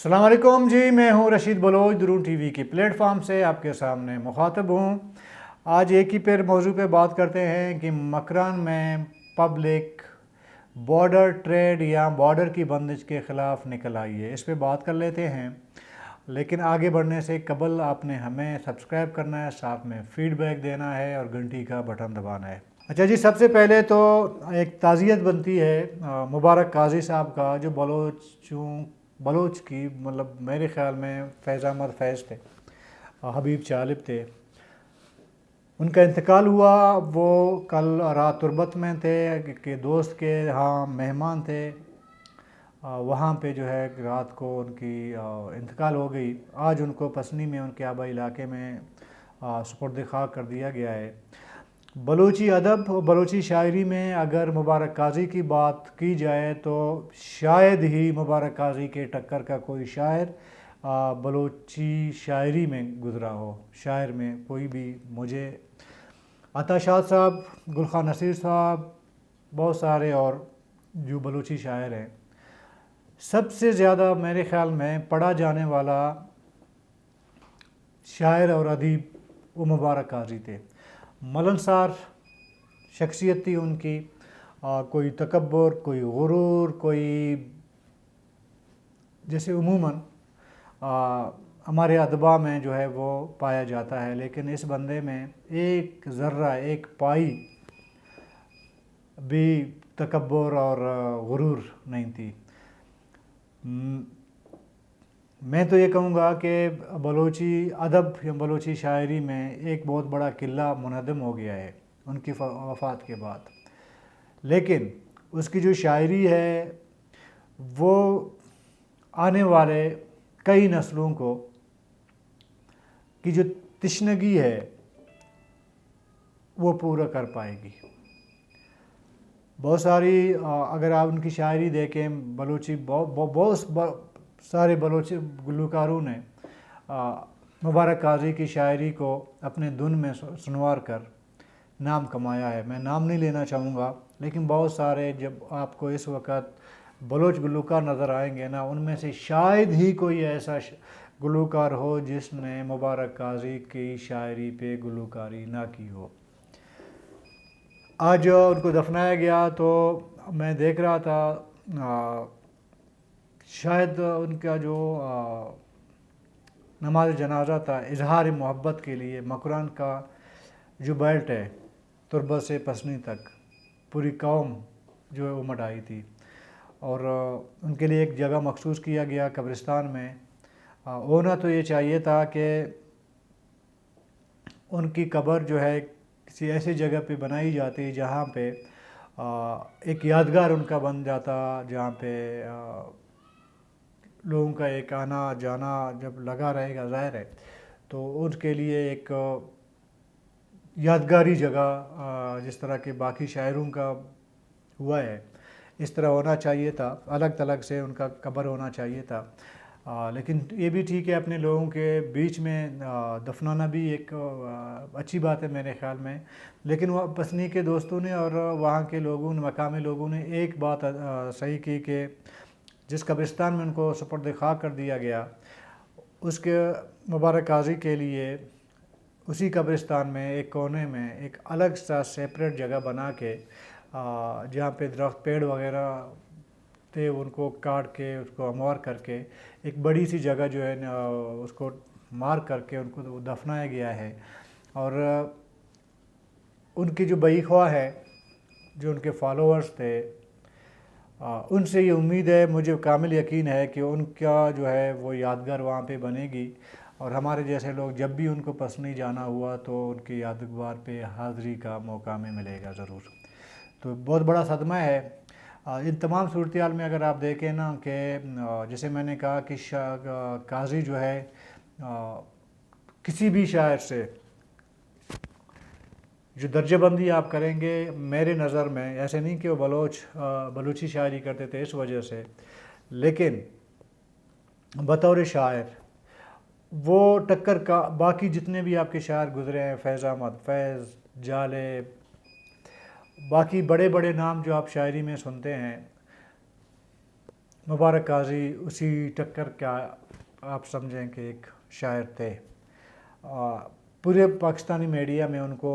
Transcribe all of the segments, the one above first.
अस्सलाम वालेकुम जी, मैं हूं रशीद बलोच। दुरून टीवी की प्लेटफॉर्म से आपके सामने मुखातब हूं। आज एक ही फिर मौजू पे बात करते हैं कि मकरान में पब्लिक बॉर्डर ट्रेड या बॉर्डर की बंदिश के ख़िलाफ़ निकल आई है। इस पे बात कर लेते हैं, लेकिन आगे बढ़ने से कबल आपने हमें सब्सक्राइब करना है, साथ में फ़ीडबैक देना है और घंटी का बटन दबाना है। अच्छा जी, सबसे पहले तो एक ताज़ियत बनती है मुबारक काजी साहब का, जो बलोच की मतलब मेरे ख़्याल में फैज़ अहमद फैज़ थे, हबीब चालिब थे, उनका इंतकाल हुआ। वो कल रात तुरबत में थे कि दोस्त के यहाँ मेहमान थे, वहाँ पे जो है रात को उनकी इंतकाल हो गई। आज उनको पसनी में उनके आबाई इलाके में सुपुर्द खाक कर दिया गया है। बलूची अदब और बलूची शायरी में अगर मुबारक काजी की बात की जाए तो शायद ही मुबारक काजी के टक्कर का कोई शायर बलूची शायरी में गुज़रा हो। शायर में कोई भी, मुझे अता शाह साहब, गुलखान नसीर साहब, बहुत सारे और जो बलूची शायर हैं, सबसे ज़्यादा मेरे ख़्याल में पढ़ा जाने वाला शायर और अदीब वो मुबारक काजी थे। मलनसार शख्सियत थी उनकी, कोई तकब्बुर, कोई गुरूर, कोई जैसे उमूमन हमारे अदबा में जो है वो पाया जाता है, लेकिन इस बंदे में एक ज़र्रा, एक पाई भी तकब्बुर और गुरूर नहीं थी। मैं तो ये कहूँगा कि बलूची अदब या बलूची शायरी में एक बहुत बड़ा किला मुनहदम हो गया है उनकी वफ़ात के बाद, लेकिन उसकी जो शायरी है वो आने वाले कई नस्लों को की जो तशनगी है वो पूरा कर पाएगी। बहुत सारी अगर आप उनकी शायरी देखें, बलूची बहुत सारे बलोच गुलकारों ने मुबारक काजी की शायरी को अपने धुन में सुनवार कर नाम कमाया है। मैं नाम नहीं लेना चाहूँगा, लेकिन बहुत सारे जब आपको इस वक्त बलोच गुलकार नज़र आएंगे ना, उनमें से शायद ही कोई ऐसा गुलकार हो जिसने मुबारक काजी की शायरी पे गुलकारी ना की हो। आज उनको दफनाया गया तो मैं देख रहा था, शायद उनका जो नमाज जनाजा था, इजहार मोहब्बत के लिए मकरान का जो बेल्ट है तुरबत से पसनी तक पूरी कौम जो है उमड़ आई थी, और उनके लिए एक जगह मखसूस किया गया कब्रिस्तान में। होना तो ये चाहिए था कि उनकी कब्र जो है किसी ऐसी जगह पे बनाई जाती जहाँ पे एक यादगार उनका बन जाता, जहाँ पे लोगों का एक आना जाना जब लगा रहेगा, ज़ाहिर है तो उनके लिए एक यादगारी जगह जिस तरह के बाकी शायरों का हुआ है इस तरह होना चाहिए था, अलग थलग से उनका कब्र होना चाहिए था। लेकिन ये भी ठीक है, अपने लोगों के बीच में दफनाना भी एक अच्छी बात है मेरे ख़्याल में। लेकिन वह पसनी के दोस्तों ने और वहाँ के लोगों ने, मकामी लोगों ने एक बात सही की कि जिस कब्रिस्तान में उनको सुपुर्द खाक कर दिया गया, उसके मुबारक काजी के लिए उसी कब्रिस्तान में एक कोने में एक अलग सा सेपरेट जगह बना के जहाँ पे दरख्त पेड़ वगैरह थे उनको काट के उसको हमवार करके एक बड़ी सी जगह जो है उसको मार करके उनको दफनाया गया है। और उनकी जो बईख्वाह है, जो उनके फॉलोअर्स थे, उनसे ये उम्मीद है, मुझे कामिल यकीन है कि उनका जो है वो यादगार वहाँ पे बनेगी, और हमारे जैसे लोग जब भी उनको पसनी जाना हुआ तो उनकी यादगार पे हाज़री का मौका में मिलेगा ज़रूर। तो बहुत बड़ा सदमा है इन तमाम सूरत हाल में। अगर आप देखें ना कि जैसे मैंने कहा कि काजी जो है किसी भी शायर से जो दर्जाबंदी आप करेंगे, मेरे नज़र में ऐसे नहीं कि वो बलूची शायरी करते थे इस वजह से, लेकिन बतौर शायर वो टक्कर का बाकी जितने भी आपके शायर गुज़रे हैं, फैज़ अहमद फैज़, जाले, बाकी बड़े बड़े नाम जो आप शायरी में सुनते हैं, मुबारक काजी उसी टक्कर का आप समझें कि एक शायर थे। पूरे पाकिस्तानी मीडिया में उनको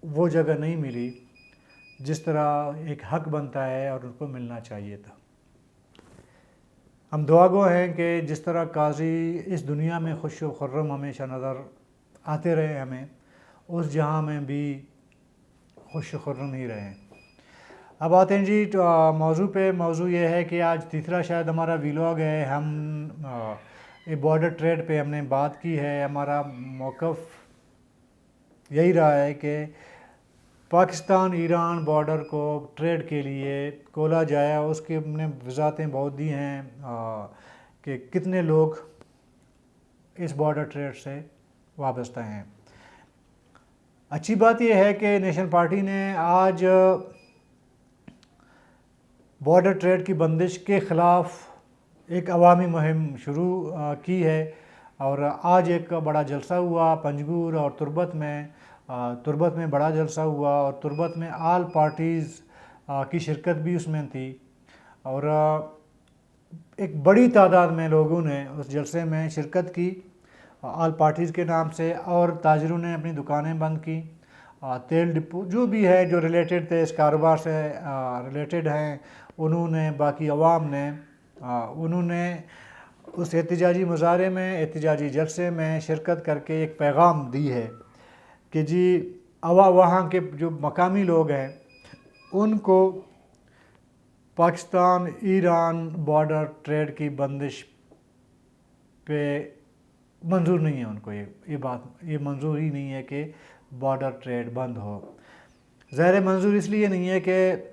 वो जगह नहीं मिली जिस तरह एक हक बनता है और उनको मिलना चाहिए था। हम दुआगो हैं कि जिस तरह काजी इस दुनिया में खुश व खुर्रम हमेशा नज़र आते रहे, हमें उस जहां में भी खुश व खुर्रम ही रहें। अब आते हैं जी मौजू पे। मौजू ये है कि आज तीसरा शायद हमारा व्लॉग है। हम ये बॉर्डर ट्रेड पे हमने बात की है। हमारा मौक़िफ़ यही रहा है कि पाकिस्तान ईरान बॉर्डर को ट्रेड के लिए खोला जाए। उसकी हमने वजाहतें बहुत दी हैं कि कितने लोग इस बॉर्डर ट्रेड से वाबस्ता हैं। अच्छी बात यह है कि नेशनल पार्टी ने आज बॉर्डर ट्रेड की बंदिश के ख़िलाफ़ एक अवामी मुहिम शुरू की है और आज एक बड़ा जलसा हुआ पंजगुर और तुर्बत में बड़ा जलसा हुआ और तुर्बत में आल पार्टीज़ की शिरकत भी उसमें थी और एक बड़ी तादाद में लोगों ने उस जलसे में शिरकत की आल पार्टीज़ के नाम से और ताजरों ने अपनी दुकानें बंद की। तेल डिपो जो भी है जो रिलेटेड थे, इस कारोबार से रिलेटेड हैं, उन्होंने बाकी अवाम ने उन्होंने उस एहतजाजी मुजाहरे में एहतजाजी जलसे में शिरकत करके एक पैगाम दी है कि जी वहाँ के जो मकामी लोग हैं उनको पाकिस्तान ईरान बॉर्डर ट्रेड की बंदिश पे मंजूर नहीं है। उनको ये मंजूर ही नहीं है कि बॉर्डर ट्रेड बंद हो। ज़ाहिर मंजूर इसलिए नहीं है कि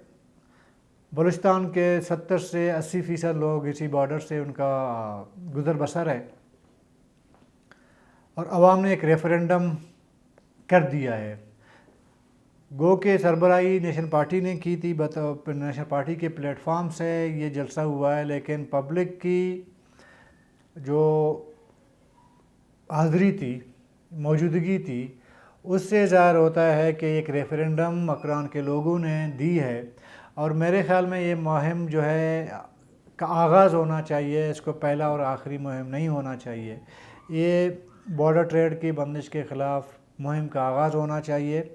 बलूचिस्तान के 70 से 80% लोग इसी बॉर्डर से उनका गुज़र बसर है और अवाम ने एक रेफरेंडम कर दिया है। गो के सरबराही नेशनल पार्टी ने की थी, नेशनल पार्टी के प्लेटफार्म से ये जलसा हुआ है, लेकिन पब्लिक की जो हाज़री थी, मौजूदगी थी, उससे ज़ाहिर होता है कि एक रेफरेंडम मकरान के लोगों ने दी है और मेरे ख़्याल में ये मुहिम जो है का आगाज़ होना चाहिए। इसको पहला और आखिरी मुहिम नहीं होना चाहिए। ये बॉर्डर ट्रेड की बंदिश के ख़िलाफ़ मुहिम का आगाज़ होना चाहिए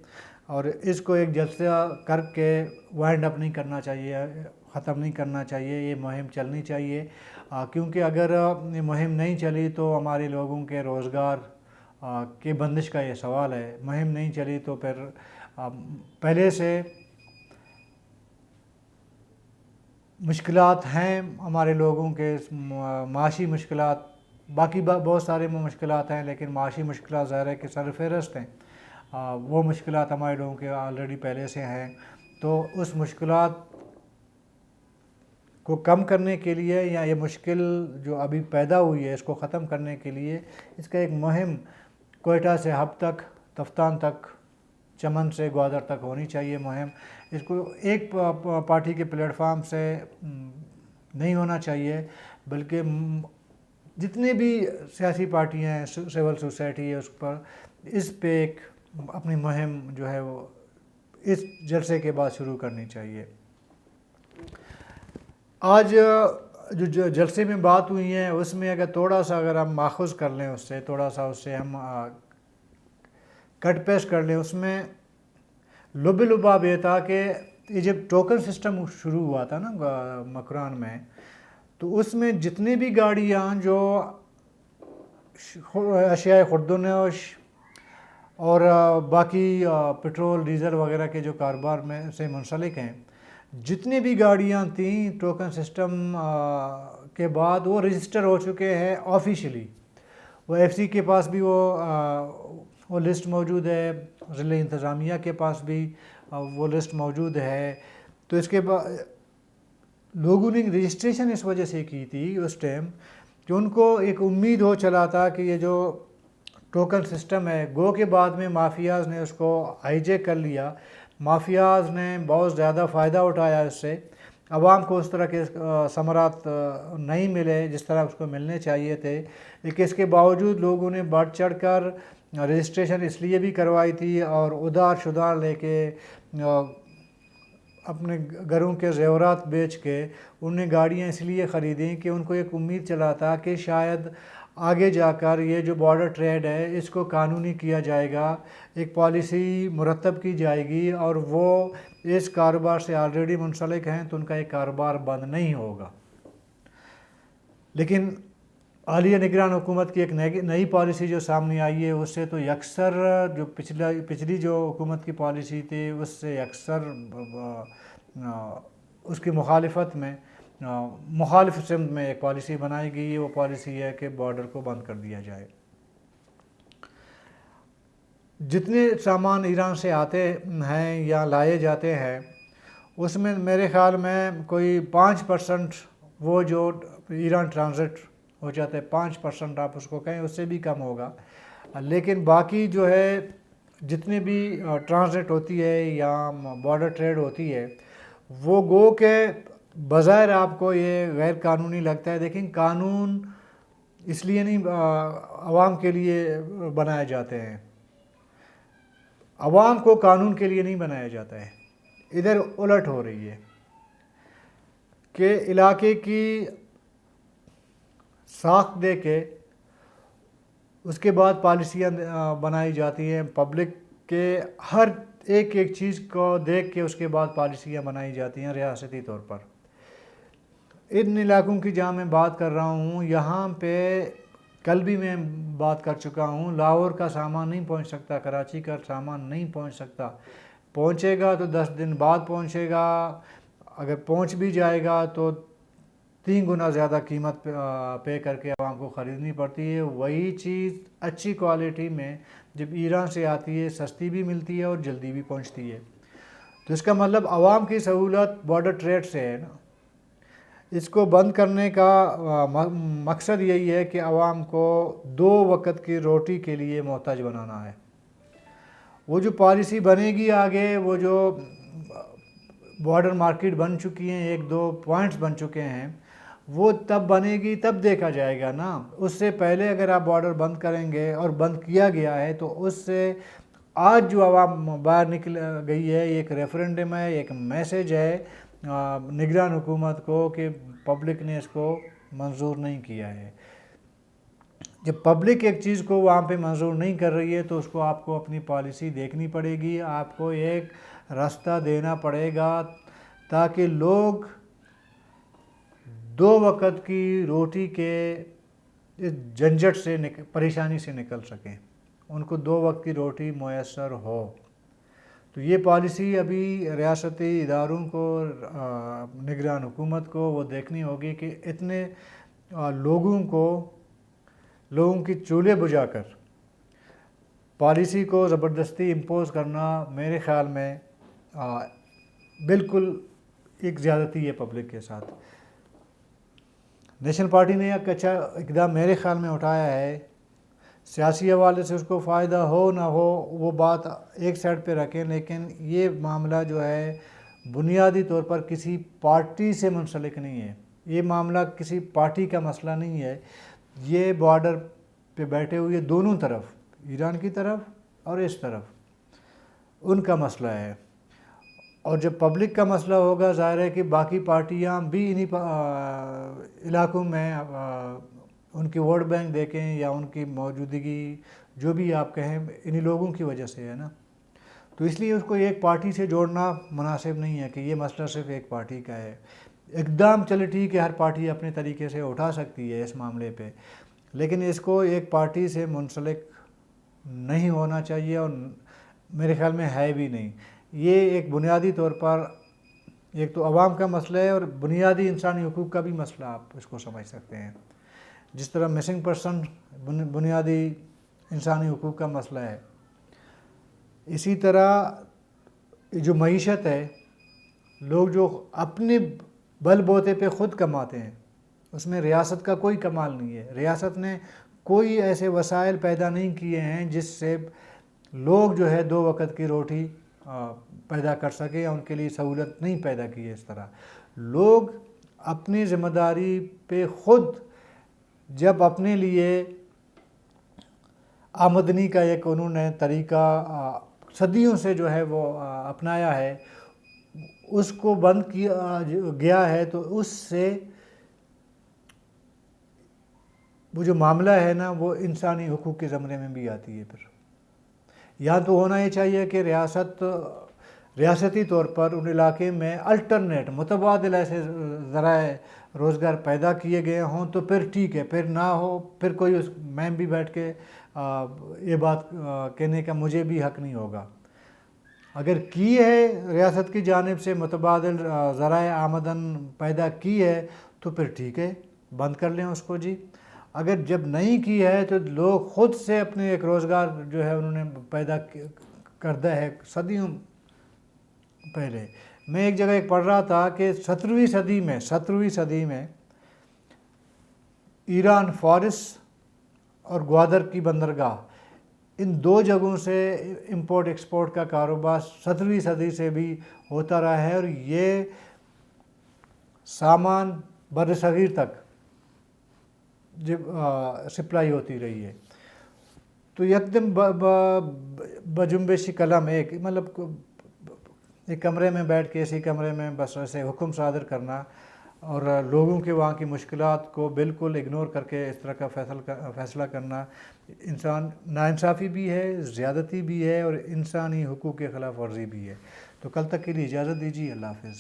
और इसको एक जलसा करके वाइंड अप नहीं करना चाहिए, ख़त्म नहीं करना चाहिए। ये मुहिम चलनी चाहिए क्योंकि अगर ये मुहिम नहीं चली तो हमारे लोगों के रोज़गार के बंदिश का ये सवाल है। मुहिम नहीं चली तो फिर पहले से मुश्किलात हैं हमारे लोगों के, माशी मुश्किलात, बाकी बहुत सारे मुश्किलात हैं, लेकिन माशी मुश्किलात ज़ाहिर है कि सरफ़हरिस्त हैं। वो मुश्किलात हमारे लोगों के ऑलरेडी पहले से हैं। तो उस मुश्किलात को कम करने के लिए या ये मुश्किल जो अभी पैदा हुई है इसको ख़त्म करने के लिए इसका एक मुहिम कोयटा से हब तक, तफ्तान तक, चमन से ग्वादर तक होनी चाहिए मुहिम। इसको एक पार्टी के प्लेटफार्म से नहीं होना चाहिए, बल्कि जितने भी सियासी पार्टियाँ हैं, सिविल सोसाइटी है, उस पर इस पे एक अपनी मुहिम जो है वो इस जलसे के बाद शुरू करनी चाहिए। आज जो जलसे में बात हुई है उसमें अगर हम माखुज़ कर लें उससे, थोड़ा सा उससे हम कट पेस्ट कर लें, उसमें लुबाब ये था कि ये जब टोकन सिस्टम शुरू हुआ था ना मकरान में, तो उसमें जितने भी गाड़ियाँ जो अशिया खुर्दनोश और बाकी पेट्रोल डीज़ल वगैरह के जो कारोबार में से मुंसलिक हैं, जितनी भी गाड़ियाँ थीं टोकन सिस्टम के बाद वो रजिस्टर हो चुके हैं ऑफिशियली। वो एफसी के पास भी वो लिस्ट मौजूद है, ज़िला इंतज़ामिया के पास भी वो लिस्ट मौजूद है। तो इसके बाद लोगों ने रजिस्ट्रेशन इस वजह से की थी उस टाइम कि उनको एक उम्मीद हो चला था कि ये जो टोकन सिस्टम है, गो के बाद में माफियाज़ ने उसको हाईजैक कर लिया। माफियाज़ ने बहुत ज़्यादा फ़ायदा उठाया इससे, आवाम को उस तरह के समरात नहीं मिले जिस तरह उसको मिलने चाहिए थे। लेकिन इसके बावजूद लोगों ने बढ़ चढ़ कर रजिस्ट्रेशन इसलिए भी करवाई थी और उधार शुधार लेके اپنے گھروں کے زیورات بیچ کے انہوں نے گاڑیاں اس لیے خریدیں کہ ان کو ایک امید چلا تھا کہ شاید آگے جا کر یہ جو بارڈر ٹریڈ ہے اس کو قانونی کیا جائے گا، ایک پالیسی مرتب کی جائے گی، اور وہ اس کاروبار سے آلریڈی منسلک ہیں تو ان کا ایک کاروبار بند نہیں ہوگا۔ لیکن عالیہ نگران حکومت کی ایک نئی پالیسی جو سامنے آئی ہے اس سے تو یکسر جو پچھلی جو حکومت کی پالیسی تھی اس سے یکسر اس کی مخالفت میں مخالف سمت میں ایک پالیسی بنائی گئی ہے۔ وہ پالیسی ہے کہ بارڈر کو بند کر دیا جائے۔ جتنے سامان ایران سے آتے ہیں یا لائے جاتے ہیں اس میں میرے خیال میں کوئی 5% وہ جو ایران ٹرانزٹ ہو جاتا ہے، 5% آپ اس کو کہیں، اس سے بھی کم ہوگا۔ لیکن باقی جو ہے جتنے بھی ٹرانزٹ ہوتی ہے یا بارڈر ٹریڈ ہوتی ہے وہ گو کہ بظاہر آپ کو یہ غیر قانونی لگتا ہے، لیکن قانون اس لیے نہیں عوام کے لیے بنائے جاتے ہیں، عوام کو قانون کے لیے نہیں بنایا جاتا ہے۔ ادھر الٹ ہو رہی ہے کہ علاقے کی ساخت دے کے اس کے بعد پالیسیاں بنائی جاتی ہیں، پبلک کے ہر ایک چیز کو دیکھ کے اس کے بعد پالیسیاں بنائی جاتی ہیں ریاستی طور پر۔ ان علاقوں کی جہاں میں بات کر رہا ہوں یہاں پہ کل بھی میں بات کر چکا ہوں، لاہور کا سامان نہیں پہنچ سکتا، کراچی کا سامان نہیں پہنچ سکتا، پہنچے گا تو 10 دن بعد پہنچے گا، اگر پہنچ بھی جائے گا تو 3 گنا زیادہ قیمت پے کر کے عوام کو خریدنی پڑتی ہے۔ وہی چیز اچھی کوالٹی میں جب ایران سے آتی ہے سستی بھی ملتی ہے اور جلدی بھی پہنچتی ہے۔ تو اس کا مطلب عوام کی سہولت بارڈر ٹریڈ سے ہے نا۔ اس کو بند کرنے کا مقصد یہی ہے کہ عوام کو 2 وقت کی روٹی کے لیے محتاج بنانا ہے۔ وہ جو پالیسی بنے گی آگے، وہ جو بارڈر مارکیٹ بن چکی ہیں، 1-2 پوائنٹس بن چکے ہیں، وہ تب بنے گی تب دیکھا جائے گا نا۔ اس سے پہلے اگر آپ بارڈر بند کریں گے اور بند کیا گیا ہے تو اس سے آج جو عوام باہر نکل گئی ہے، ایک ریفرنڈم ہے، ایک میسیج ہے نگران حکومت کو کہ پبلک نے اس کو منظور نہیں کیا ہے۔ جب پبلک ایک چیز کو وہاں پہ منظور نہیں کر رہی ہے تو اس کو آپ کو اپنی پالیسی دیکھنی پڑے گی، آپ کو ایک راستہ دینا پڑے گا تاکہ لوگ 2 وقت کی روٹی کے اس جھنجھٹ سے پریشانی سے نکل سکیں، ان کو 2 وقت کی روٹی میسر ہو۔ تو یہ پالیسی ابھی ریاستی اداروں کو، نگران حکومت کو وہ دیکھنی ہوگی کہ اتنے لوگوں کی چولہے بجھا کر پالیسی کو زبردستی امپوز کرنا میرے خیال میں بالکل ایک زیادتی ہے پبلک کے ساتھ۔ نیشنل پارٹی نے ایک اچھا اقدام میرے خیال میں اٹھایا ہے، سیاسی حوالے سے اس کو فائدہ ہو نہ ہو وہ بات ایک سائڈ پہ رکھیں، لیکن یہ معاملہ جو ہے بنیادی طور پر کسی پارٹی سے منسلک نہیں ہے، یہ معاملہ کسی پارٹی کا مسئلہ نہیں ہے، یہ بارڈر پہ بیٹھے ہوئے دونوں طرف، ایران کی طرف اور اس طرف، ان کا مسئلہ ہے۔ اور جب پبلک کا مسئلہ ہوگا ظاہر ہے کہ باقی پارٹیاں بھی انہی علاقوں میں ان کی ووٹ بینک دیکھیں یا ان کی موجودگی جو بھی آپ کہیں انہی لوگوں کی وجہ سے ہے نا۔ تو اس لیے اس کو ایک پارٹی سے جوڑنا مناسب نہیں ہے کہ یہ مسئلہ صرف ایک پارٹی کا ہے۔ اقدام چلے ٹھیک ہے، ہر پارٹی اپنے طریقے سے اٹھا سکتی ہے اس معاملے پہ، لیکن اس کو ایک پارٹی سے منسلک نہیں ہونا چاہیے اور میرے خیال میں ہے بھی نہیں۔ یہ ایک بنیادی طور پر ایک تو عوام کا مسئلہ ہے اور بنیادی انسانی حقوق کا بھی مسئلہ آپ اس کو سمجھ سکتے ہیں۔ جس طرح مسنگ پرسن بنیادی انسانی حقوق کا مسئلہ ہے، اسی طرح جو معیشت ہے، لوگ جو اپنے بل بوتے پہ خود کماتے ہیں، اس میں ریاست کا کوئی کمال نہیں ہے۔ ریاست نے کوئی ایسے وسائل پیدا نہیں کیے ہیں جس سے لوگ جو ہے 2 وقت کی روٹی پیدا کر سکے، یا ان کے لیے سہولت نہیں پیدا کی ہے۔ اس طرح لوگ اپنی ذمہ داری پہ خود جب اپنے لیے آمدنی کا ایک انہوں نے طریقہ صدیوں سے جو ہے وہ اپنایا ہے، اس کو بند کیا گیا ہے تو اس سے وہ جو معاملہ ہے نا وہ انسانی حقوق کے زمرے میں بھی آتی ہے. پھر یا تو ہونا یہ چاہیے کہ ریاستی طور پر ان علاقے میں الٹرنیٹ متبادل ایسے ذرائع روزگار پیدا کیے گئے ہوں تو پھر ٹھیک ہے. پھر نہ ہو پھر کوئی میں بھی بیٹھ کے یہ بات کہنے کا مجھے بھی حق نہیں ہوگا. اگر کی ہے ریاست کی جانب سے متبادل ذرائع آمدن پیدا کی ہے تو پھر ٹھیک ہے، بند کر لیں اس کو جی. اگر جب نہیں کی ہے تو لوگ خود سے اپنے ایک روزگار جو ہے انہوں نے پیدا کردہ ہے صدیوں پہلے. میں ایک جگہ پڑھ رہا تھا کہ 17ویں صدی میں ایران فارس اور گوادر کی بندرگاہ، ان دو جگہوں سے امپورٹ ایکسپورٹ کا کاروبار 17ویں صدی سے بھی ہوتا رہا ہے، اور یہ سامان بر صغیر تک سپلائی ہوتی رہی ہے. تو یکدم بجنبش قلم ایک کمرے میں بیٹھ کے اسی کمرے میں بس ایسے حکم صادر کرنا اور لوگوں کے وہاں کی مشکلات کو بالکل اگنور کر کے اس طرح کا فیصلہ کرنا انسان ناانصافی بھی ہے، زیادتی بھی ہے، اور انسانی حقوق کے خلاف ورزی بھی ہے. تو کل تک کے لیے اجازت دیجیے. اللہ حافظ.